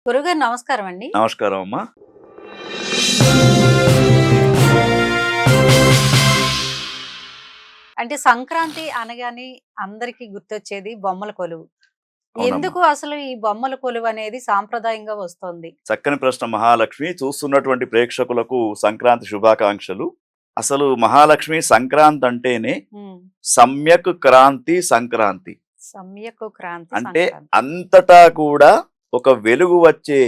గురుగారు నమస్కారం అండి. నమస్కారం అమ్మా. అంటే సంక్రాంతి అనగానే అందరికి గుర్తొచ్చేది బొమ్మల కొలువు. అవునమ్మా. ఎందుకు అసలు ఈ బొమ్మల కొలువు అనేది సాంప్రదాయంగా వస్తోంది? చక్కని ప్రశ్న మహాలక్ష్మి. చూస్తున్నటువంటి ప్రేక్షకులకు సంక్రాంతి శుభాకాంక్షలు. అసలు మహాలక్ష్మి సంక్రాంతి అంటేనే హ్మ్. సమ్యక్ క్రాంతి సంక్రాంతి. సమ్యక్ క్రాంతి అంటే సంక్రాంతి. అంతటా కూడా ఒక వెలుగు వచ్చే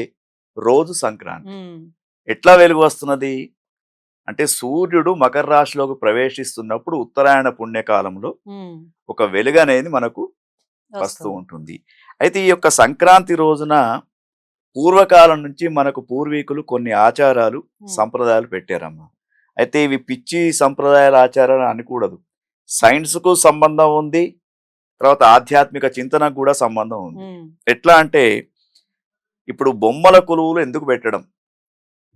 రోజు సంక్రాంతి. హ్మ్. ఎట్లా వెలుగు వస్తున్నది? అంటే సూర్యుడు మకర రాశిలోకి ప్రవేశిస్తున్నప్పుడు ఉత్తరాయణ పుణ్యకాలంలో హ్మ్. ఒక వెలుగు అనేది మనకు వస్తూ వస్తుంది. ఉంటుంది. అయితే ఈ యొక్క సంక్రాంతి రోజున పూర్వకాలం నుంచి మనకు పూర్వీకులు కొన్ని ఆచారాలు, హ్మ్. సంప్రదాయాలు పెట్టారమ్మా. అయితే ఇవి పిచ్చి సంప్రదాయాలు, ఆచారాలు అనకూడదు. సైన్స్‌కు సంబంధం ఉంది. తర్వాత ఆధ్యాత్మిక చింతనకు కూడా సంబంధం ఉంది. హ్మ్. ఎట్లా అంటే ఇప్పుడు బొమ్మల కొలువులు ఎందుకు పెట్టడం?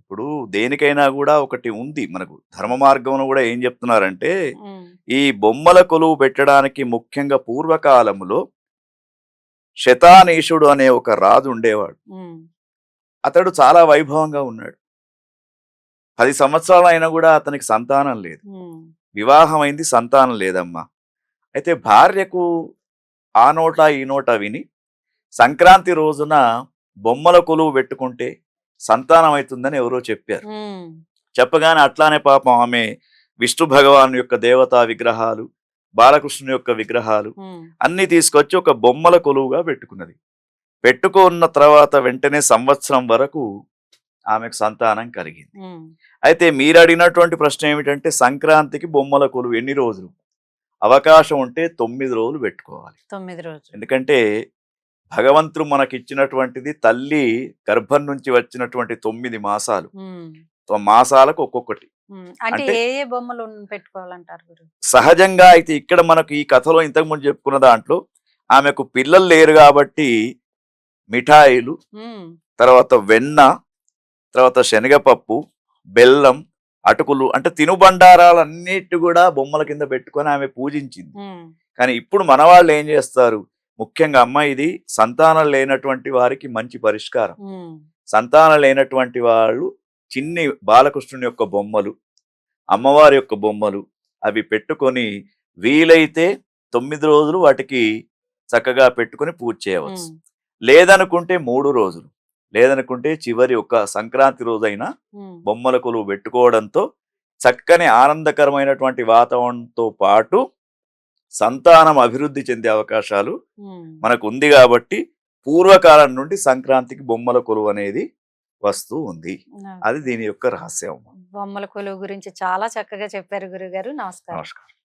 ఇప్పుడు దేనికైనా కూడా ఒకటి ఉంది మనకు. ధర్మ మార్గంలో కూడా ఏం చెప్తున్నారంటే, హ్మ్. ఈ బొమ్మల కొలువు పెట్టడానికి ముఖ్యంగా పూర్వకాలంలో శతానీషుడు అనే ఒక రాజు ఉండేవాడు. హ్మ్. అతడు చాలా వైభవంగా ఉన్నాడు. 10 సంవత్సరాలైనా గూడా అతనికి సంతానం లేదు. హ్మ్. వివాహమైంది, సంతానం లేదమ్మా. అయితే భార్యకు ఆ నోట, ఈ నోట విని సంక్రాంతి రోజున బొమ్మల కొలువు పెట్టుకుంటే సంతానం అయితుందని ఎవరో చెప్పారు. హ్మ్. చెప్పగానే అట్లానే పాపం ఆమె విష్ణు భగవాను యొక్క దేవతా విగ్రహాలు, బాలకృష్ణుని యొక్క విగ్రహాలు హ్మ్. అన్నీ తీసుకొచ్చి ఒక బొమ్మల కొలువుగా పెట్టుకున్నది. పెట్టుకున్న తర్వాత వెంటనే సంవత్సరం వరకు ఆమెకు సంతానం కలిగింది. హ్మ్. అయితే మీరు అడిగినటువంటి ప్రశ్న ఏమిటంటే సంక్రాంతికి బొమ్మల కొలువు ఎన్ని రోజులు? అవకాశం ఉంటే 9 రోజులు పెట్టుకోవాలి. 9 రోజులు. ఎందుకంటే భగవంతుడు మనకిచ్చినటువంటిది తల్లి గర్భం నుంచి వచ్చినటువంటి 9 మాసాలు. హ్మ్. మాసాలకు ఒక్కొక్కటి. హ్మ్. అంటే అంటే ఏ ఏ బొమ్మలు పెట్టుకోవాలంటారు గురు? సహజంగా అయితే ఇక్కడ మనకు ఈ కథలో ఇంతకుముందు చెప్పుకున్న దాంట్లో ఆమెకు పిల్లలు లేరు కాబట్టి మిఠాయిలు, హ్మ్. తర్వాత వెన్న, తర్వాత శనగపప్పు, బెల్లం, అటుకులు అంటే తినుబండారాలన్నిటి కూడా బొమ్మల కింద పెట్టుకొని ఆమె పూజించింది. హ్మ్. కానీ ఇప్పుడు మనవాళ్ళు ఏం చేస్తారు? ముఖ్యంగా అమ్మ ఇది సంతానం లేనటువంటి వారికి మంచి పరిష్కారం. హ్మ్. సంతానం లేనటువంటి వాళ్ళు చిన్ని బాలకృష్ణుని యొక్క బొమ్మలు, అమ్మవారి యొక్క బొమ్మలు అవి పెట్టుకొని వీలైతే 9 రోజులు వాటికి చక్కగా పెట్టుకొని పూజ చేయవచ్చు. హ్మ్. లేదనుకుంటే 3 రోజులు. లేదనుకుంటే చివరి ఒక సంక్రాంతి రోజైనా హ్మ్. బొమ్మల కొలువు పెట్టుకోవడంతో చక్కని ఆనందకరమైనటువంటి వాతావరణంతో పాటు సంతానం అభివృద్ధి చెందే అవకాశాలు హ్మ్. మనకు ఉంది కాబట్టి పూర్వకాలం నుండి సంక్రాంతికి బొమ్మల కొలువు అనేది వస్తూ ఉంది. అది ఓకే. దీని యొక్క రహస్యం. బొమ్మల కొలువు గురించి చాలా చక్కగా చెప్పారు గురుగారు. నమస్కారం. నమస్కారం.